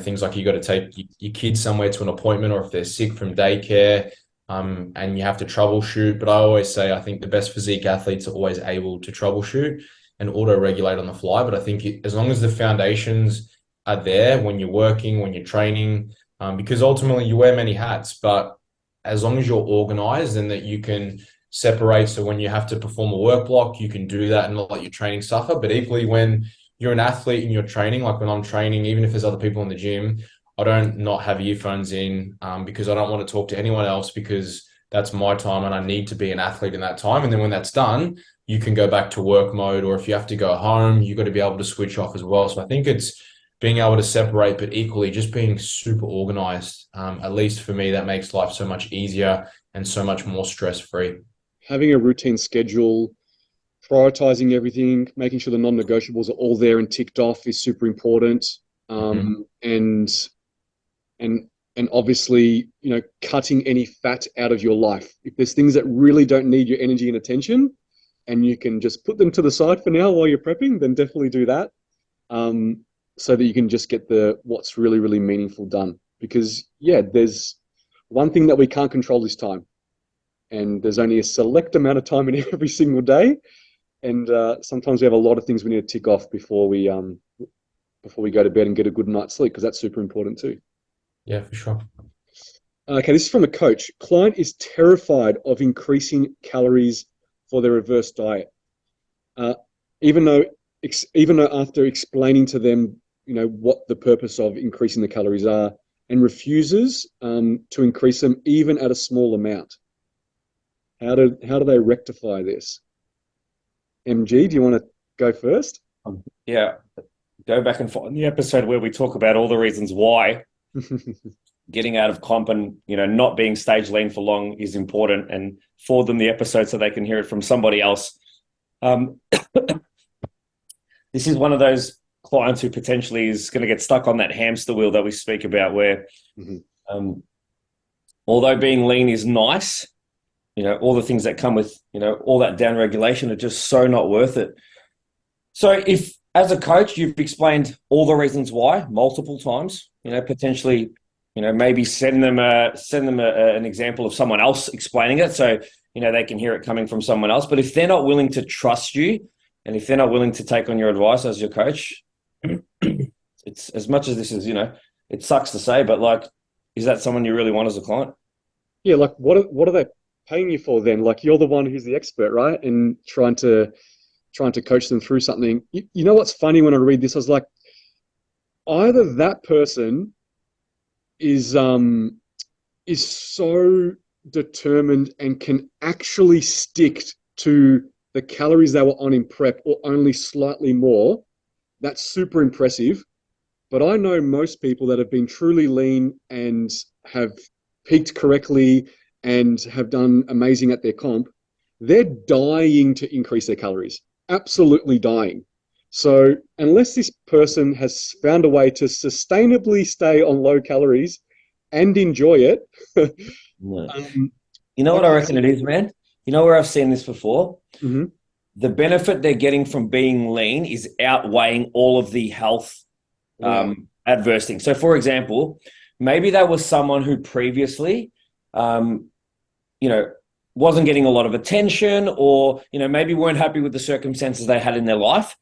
things like you got to take your kids somewhere to an appointment or if they're sick from daycare, and you have to troubleshoot. But I always say I think the best physique athletes are always able to troubleshoot and auto-regulate on the fly. But I think as long as the foundations are there when you're working, when you're training, because ultimately you wear many hats, but as long as you're organized and that you can separate. So when you have to perform a work block, you can do that and not let your training suffer. But equally, when you're an athlete and you're training, like when I'm training, even if there's other people in the gym, I don't not have earphones in because I don't want to talk to anyone else because that's my time and I need to be an athlete in that time. And then when that's done, you can go back to work mode, or if you have to go home, you've got to be able to switch off as well. So I think it's being able to separate, but equally just being super organized. At least for me, that makes life so much easier and so much more stress-free. Having a routine schedule, prioritizing everything, making sure the non-negotiables are all there and ticked off is super important. And obviously, cutting any fat out of your life. If there's things that really don't need your energy and attention, and you can just put them to the side for now while you're prepping, then definitely do that. So that you can just get what's really, really meaningful done. Because there's one thing that we can't control is time. And there's only a select amount of time in every single day. And sometimes we have a lot of things we need to tick off before we go to bed and get a good night's sleep, because that's super important too. Yeah, for sure. Okay, this is from a coach. Client is terrified of increasing calories for their reverse diet. Even though after explaining to them, what the purpose of increasing the calories are, and refuses to increase them even at a small amount. How do they rectify this? MG, do you want to go first? Go back and find the episode where we talk about all the reasons why getting out of comp and not being stage lean for long is important, and forward them the episode so they can hear it from somebody else. This is one of those clients who potentially is going to get stuck on that hamster wheel that we speak about, where although being lean is nice, all the things that come with, all that down regulation are just so not worth it. So if, as a coach, you've explained all the reasons why multiple times, potentially, maybe send them an example of someone else explaining it, so they can hear it coming from someone else. But if they're not willing to trust you, and if they're not willing to take on your advice as your coach, it's, as much as this is, it sucks to say, but like, is that someone you really want as a client? Yeah, like what are they paying you for then? Like, you're the one who's the expert, right? And trying to coach them through something. You know what's funny, when I read this, I was like, either that person is so determined and can actually stick to the calories they were on in prep, or only slightly more. That's super impressive. But I know most people that have been truly lean and have peaked correctly and have done amazing at their comp. They're dying to increase their calories. Absolutely dying. So unless this person has found a way to sustainably stay on low calories and enjoy it. You know what I reckon it is, man? You know where I've seen this before? Mm-hmm. The benefit they're getting from being lean is outweighing all of the health adverse things. So, for example, maybe that was someone who previously, wasn't getting a lot of attention, or, maybe weren't happy with the circumstances they had in their life.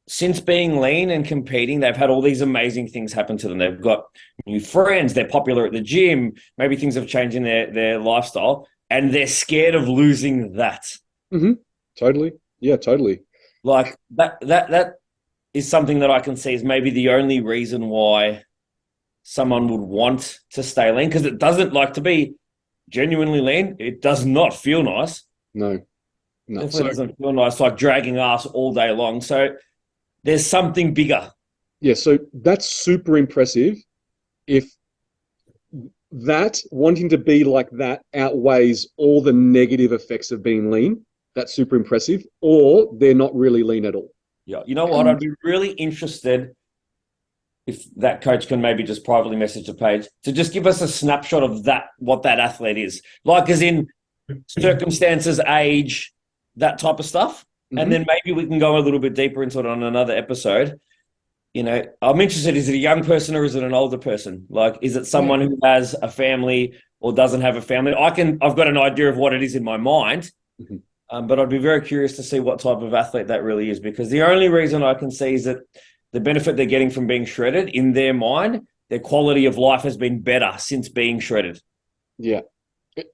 Since being lean and competing, they've had all these amazing things happen to them. They've got new friends, they're popular at the gym, maybe things have changed in their lifestyle, and they're scared of losing that. Mm-hmm. Totally. Yeah, totally. Like that is something that I can see is maybe the only reason why someone would want to stay lean, because it doesn't, like, to be genuinely lean, it does not feel nice. No. Definitely doesn't feel nice, like dragging ass all day long. So there's something bigger. Yeah, so that's super impressive. If that wanting to be like that outweighs all the negative effects of being lean, that's super impressive, or they're not really lean at all. Yeah. You know what? I'd be really interested if that coach can maybe just privately message the page to just give us a snapshot of that, what that athlete is. Like, as in circumstances, age, that type of stuff. Mm-hmm. And then maybe we can go a little bit deeper into it on another episode. You know, I'm interested, is it a young person or is it an older person? Like, is it someone who has a family or doesn't have a family? I've got an idea of what it is in my mind, but I'd be very curious to see what type of athlete that really is, because the only reason I can see is that the benefit they're getting from being shredded, in their mind, their quality of life has been better since being shredded. Yeah.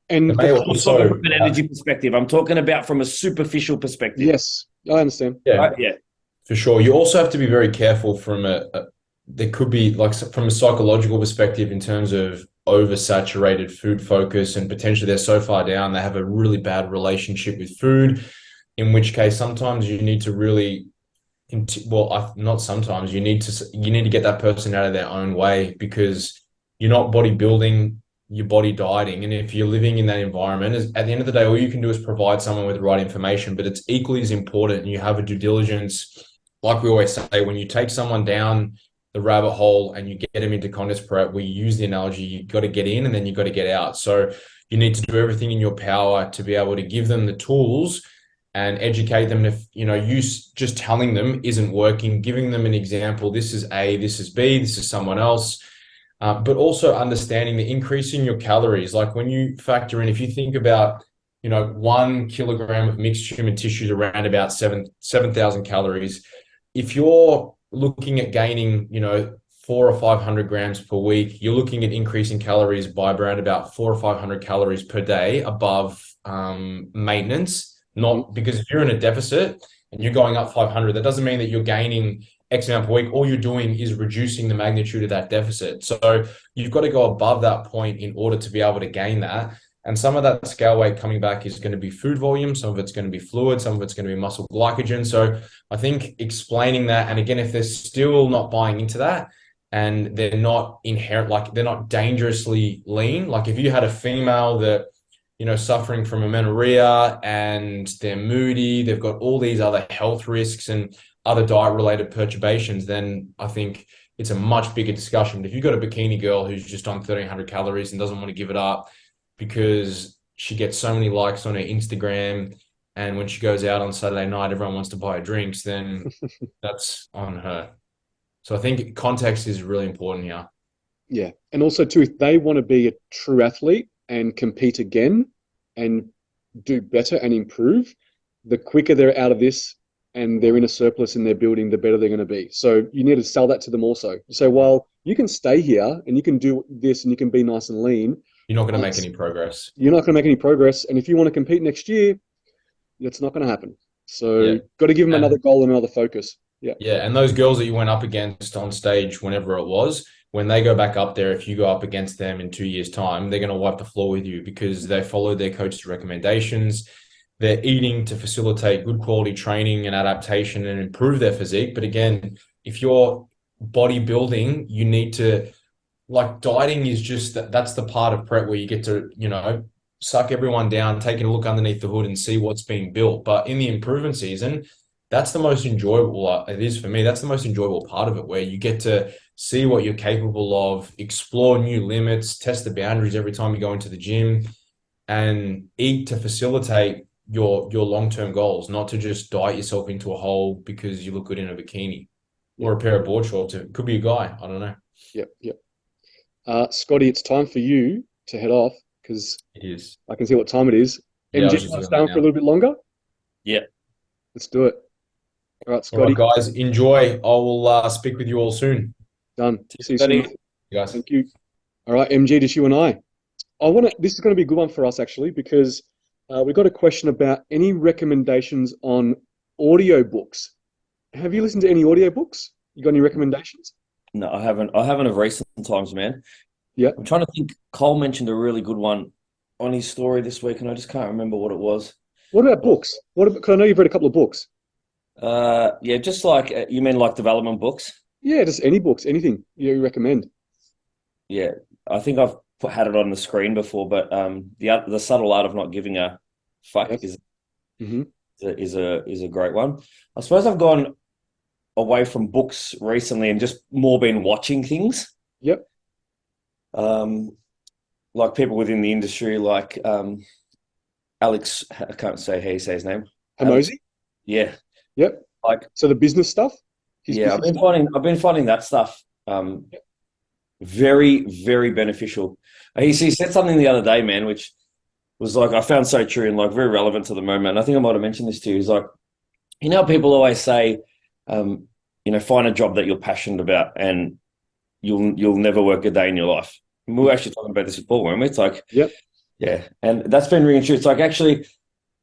And also, from an energy perspective, I'm talking about from a superficial perspective. Yes, I understand. Yeah. Right? Yeah. For sure. You also have to be very careful from there could be, like, from a psychological perspective, in terms of oversaturated food focus, and potentially they're so far down, they have a really bad relationship with food, in which case sometimes you need to really, not sometimes, you need to get that person out of their own way, because you're not bodybuilding, you're body dieting. And if you're living in that environment, at the end of the day, all you can do is provide someone with the right information, but it's equally as important, and you have a due diligence. Like we always say, when you take someone down the rabbit hole and you get them into contest prep, we use the analogy, you got to get in and then you got to get out. So you need to do everything in your power to be able to give them the tools and educate them. If, you just telling them isn't working, giving them an example, this is A, this is B, this is someone else. But also understanding the increase in your calories. Like, when you factor in, if you think about, 1 kilogram of mixed human tissue is around about 7,000 calories. If you're looking at gaining, 400 or 500 grams per week, you're looking at increasing calories by around about 400 or 500 calories per day above maintenance. Not because if you're in a deficit and you're going up 500, that doesn't mean that you're gaining X amount per week. All you're doing is reducing the magnitude of that deficit. So you've got to go above that point in order to be able to gain that. And some of that scale weight coming back is going to be food volume. Some of it's going to be fluid. Some of it's going to be muscle glycogen. So I think explaining that, and again, if they're still not buying into that and they're not they're not dangerously lean, like if you had a female that, suffering from amenorrhea and they're moody, they've got all these other health risks and other diet-related perturbations, then I think it's a much bigger discussion. But if you've got a bikini girl who's just on 1,300 calories and doesn't want to give it up because she gets so many likes on her Instagram, and when she goes out on Saturday night, everyone wants to buy her drinks, then that's on her. So I think context is really important here. Yeah. And also, too, if they want to be a true athlete and compete again and do better and improve, the quicker they're out of this and they're in a surplus in their building, the better they're going to be. So you need to sell that to them also. So while you can stay here and you can do this and you can be nice and lean, you're not going to make any progress. You're not going to make any progress. And if you want to compete next year, it's not going to happen. So got to give them another goal and another focus. Yeah. Yeah. And those girls that you went up against on stage, whenever it was, when they go back up there, if you go up against them in 2 years' time, they're going to wipe the floor with you because they followed their coach's recommendations. They're eating to facilitate good quality training and adaptation and improve their physique. But again, if you're bodybuilding, you need to, like, dieting is just that's the part of prep where you get to, suck everyone down, taking a look underneath the hood and see what's being built. But in the improvement season, that's the most enjoyable. It is for me. That's the most enjoyable part of it, where you get to see what you're capable of, explore new limits, test the boundaries every time you go into the gym, and eat to facilitate your long-term goals, not to just diet yourself into a hole because you look good in a bikini or a pair of board shorts. It could be a guy. I don't know. Yep. Scotty, it's time for you to head off because it is. I can see what time it is. Yeah, MG, want to stay on for a little bit longer? Yeah. Let's do it. All right, Scotty. All right, guys, enjoy. I will speak with you all soon. Done. See you Scotty. soon. Guys. Thank you. All right, MG, just you and I. This is going to be a good one for us, actually, because we got a question about any recommendations on audiobooks Have you listened to any audiobooks? You got any recommendations? No, I haven't. I haven't of recent times, man. Yeah. I'm trying to think. Cole mentioned a really good one on his story this week, and I just can't remember what it was. What about books? Because I know you've read a couple of books. Yeah, just like you mean like development books? Yeah, just any books, anything you recommend. Yeah, I think I've had it on the screen before, but the subtle art of not giving a fuck Yes. is Mm-hmm. is a great one. I suppose I've gone away from books recently and just more been watching things. Yep. Like people within the industry, like Alex. I can't say how you say his name. Alex, Hamosi? yeah, Yep. like So the business stuff? His yeah. business stuff? I've been finding that stuff very very beneficial. He said something the other day, man, which was like I found so true and like very relevant to the moment. I think I might have mentioned this to you. He's like, you know, people always say, find a job that you're passionate about, and you'll never work a day in your life. And we were actually talking about this before, weren't we? It's like, Yep. yeah, and that's been ringing true. It's like actually,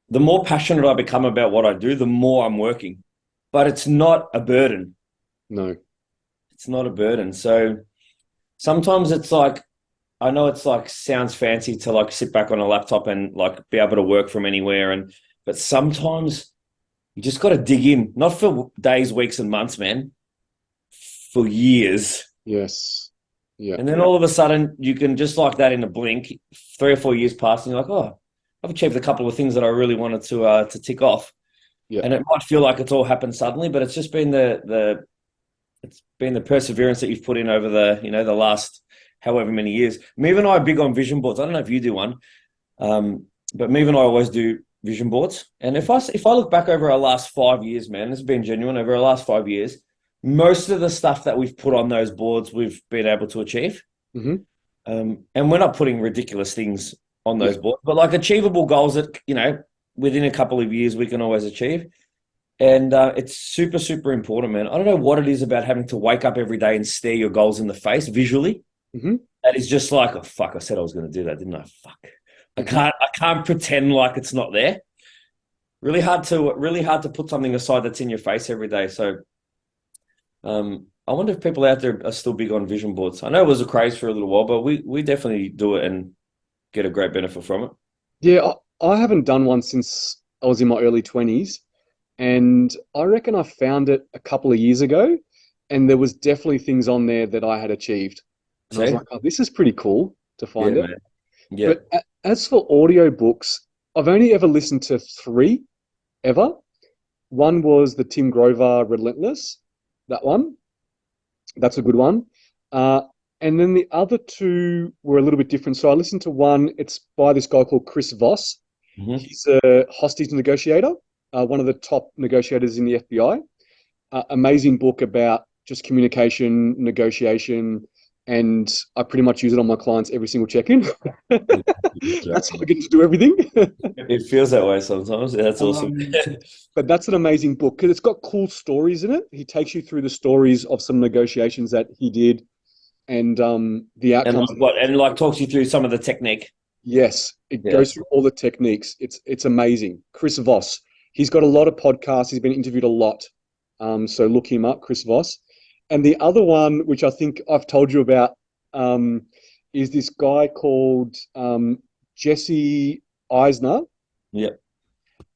the more passionate I become about what I do, the more I'm working, but it's not a burden. No. It's not a burden. So sometimes it's like, I know it's like sounds fancy to like sit back on a laptop and like be able to work from anywhere, but sometimes you just got to dig in, not for days, weeks, and months, man, for years. Yes. Yeah. And then all of a sudden, you can just like that in a blink, 3 or 4 years pass, and you're like, oh, I've achieved a couple of things that I really wanted to tick off. Yeah. And it might feel like it's all happened suddenly, but it's just been the perseverance that you've put in over the last however many years. Meave and I are big on vision boards. I don't know if you do one, but Meave and I always do vision boards. And if I look back over our last 5 years, man, this has been genuine, over our last 5 years, most of the stuff that we've put on those boards, we've been able to achieve. Mm-hmm. And we're not putting ridiculous things on those boards, but like achievable goals that, within a couple of years we can always achieve. And it's super, super important, man. I don't know what it is about having to wake up every day and stare your goals in the face visually. Mm-hmm. That is just like, oh, fuck, I said I was going to do that, didn't I? Fuck. I can't pretend like it's not there. Really hard to put something aside that's in your face every day. So I wonder if people out there are still big on vision boards. I know it was a craze for a little while, but we definitely do it and get a great benefit from it. Yeah, I haven't done one since I was in my early 20s. And I reckon I found it a couple of years ago. And there was definitely things on there that I had achieved. And I was like, oh, this is pretty cool to find it. Man. Yeah. But as for audiobooks, I've only ever listened to 3 ever. One was the Tim Grover Relentless, that one. That's a good one. And then the other 2 were a little bit different. So I listened to one, it's by this guy called Chris Voss. Mm-hmm. He's a hostage negotiator, one of the top negotiators in the FBI. Amazing book about just communication, negotiation, and I pretty much use it on my clients every single check-in. That's how I get to do everything. It feels that way sometimes. Yeah, that's awesome. But that's an amazing book because it's got cool stories in it. He takes you through the stories of some negotiations that he did and the outcomes. And like talks you through some of the technique. Yes, it goes through all the techniques. It's amazing. Chris Voss. He's got a lot of podcasts. He's been interviewed a lot. So look him up, Chris Voss. And the other one, which I think I've told you about, is this guy called Jesse Eisner. Yep.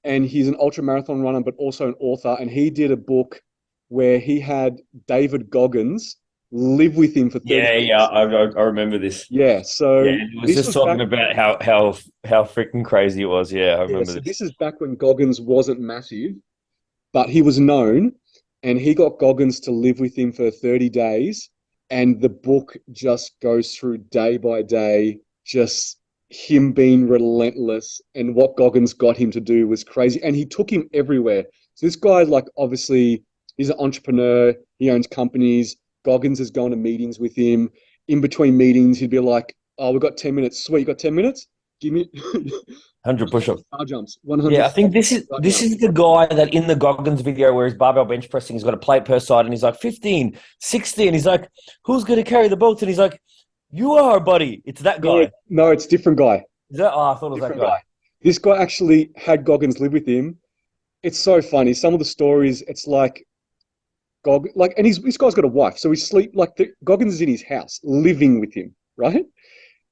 And he's an ultra marathon runner, but also an author. And he did a book where he had David Goggins live with him for 30 days. Yeah, I remember this. Yeah, so he was just talking about how freaking crazy it was. Yeah, I remember so this. This is back when Goggins wasn't massive, but he was known, and he got Goggins to live with him for 30 days. And the book just goes through day by day, just him being relentless, and what Goggins got him to do was crazy. And he took him everywhere. So this guy, like, obviously, he's an entrepreneur. He owns companies. Goggins is going to meetings with him. In between meetings, he'd be like, oh, we've got 10 minutes. Sweet, you got 10 minutes? Give me 100 push-ups. Bar jumps. 100. Yeah, I think this is the guy that in the Goggins video where he's barbell bench pressing, he's got a plate per side, and he's like 15, 60, and he's like, who's going to carry the bolts? And he's like, you are, buddy. It's that guy. No, it's a different guy. Is that? Oh, I thought it was that guy. This guy actually had Goggins live with him. It's so funny. Some of the stories, it's like and this guy's got a wife, so Goggins is in his house, living with him, right?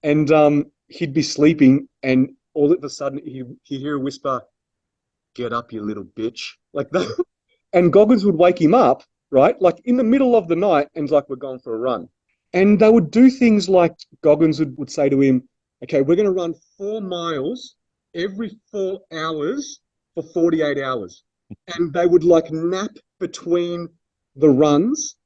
And he'd be sleeping, and all of a sudden he'd hear a whisper, "Get up, you little bitch," like that. And Goggins would wake him up, right? Like in the middle of the night, and like, we're going for a run. And they would do things like Goggins would say to him, "Okay, we're going to run 4 miles every 4 hours for 48 hours." And they would like nap between the runs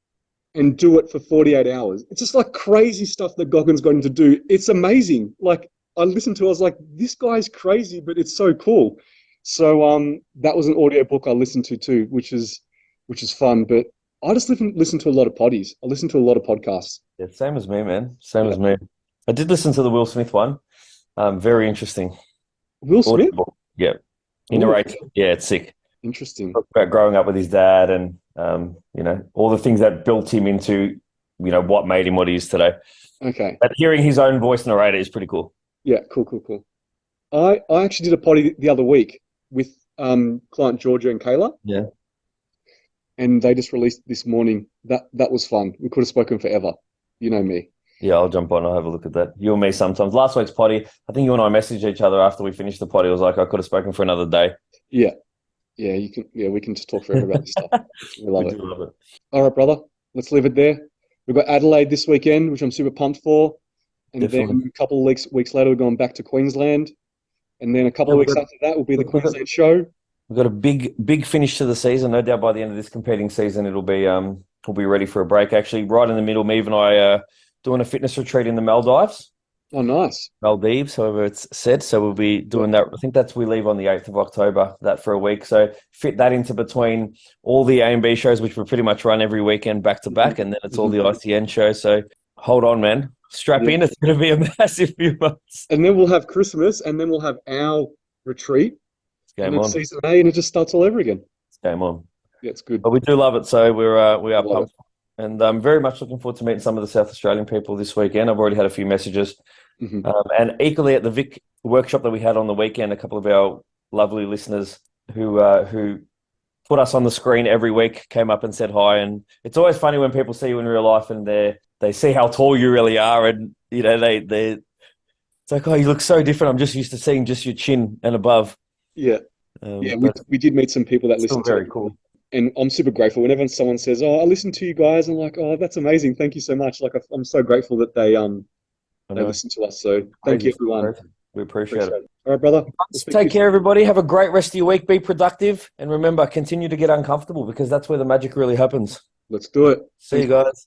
and do it for 48 hours. It's just like crazy stuff that Goggins got him to do. It's amazing. Like I listened to it, I was like, this guy's crazy, but it's so cool. So that was an audio book I listened to too, which is fun. But I just listen to a lot of poddies. I listen to a lot of podcasts. Yeah, same as me, man. Same as me. I did listen to the Will Smith one. Very interesting. Will Smith? Audible. Yeah. He narrates. Yeah, it's sick. Interesting. Talks about growing up with his dad and, all the things that built him into, what made him what he is today. Okay. But hearing his own voice narrate it is pretty cool. Yeah, cool. I actually did a potty the other week with client Georgia and Kayla. Yeah. And they just released this morning. That was fun. We could have spoken forever. You know me. Yeah, I'll jump on. I'll have a look at that. You and me sometimes. Last week's potty, I think you and I messaged each other after we finished the potty. I was like, I could have spoken for another day. Yeah. Yeah, you can. Yeah, we can just talk forever about this stuff. We love it. Love it. All right, brother. Let's leave it there. We've got Adelaide this weekend, which I'm super pumped for. And Definitely. then a couple of weeks later, we're going back to Queensland. And then a couple of weeks after that will be the Queensland show. We've got a big finish to the season. No doubt by the end of this competing season, it'll be we'll be ready for a break. Actually, right in the middle, Meave and I doing a fitness retreat in the Maldives. Oh, nice. Maldives, however it's said. So we'll be doing that. I think we leave on the 8th of October, that for a week. So fit that into between all the A&B shows, which we pretty much run every weekend back to back. And then it's all the ICN shows. So hold on, man. Strap in. It's going to be a massive few months. And then we'll have Christmas, and then we'll have our retreat. It's game on. Season A, and it just starts all over again. It's game on. Yeah, it's good. But we do love it. So we are pumped. And I'm very much looking forward to meeting some of the South Australian people this weekend. I've already had a few messages. Mm-hmm. And equally at the Vic workshop that we had on the weekend, a couple of our lovely listeners who put us on the screen every week came up and said hi. And it's always funny when people see you in real life and they see how tall you really are. And, it's like, oh, you look so different. I'm just used to seeing just your chin and above. Yeah. We did meet some people that listen to very it. Cool. And I'm super grateful. Whenever someone says, "Oh, I listen to you guys," I'm like, "Oh, that's amazing. Thank you so much." Like, I'm so grateful that they listen to us. So thank you, everyone. We appreciate it. All right, brother. Take care, everybody. Have a great rest of your week. Be productive. And remember, continue to get uncomfortable because that's where the magic really happens. Let's do it. See you guys.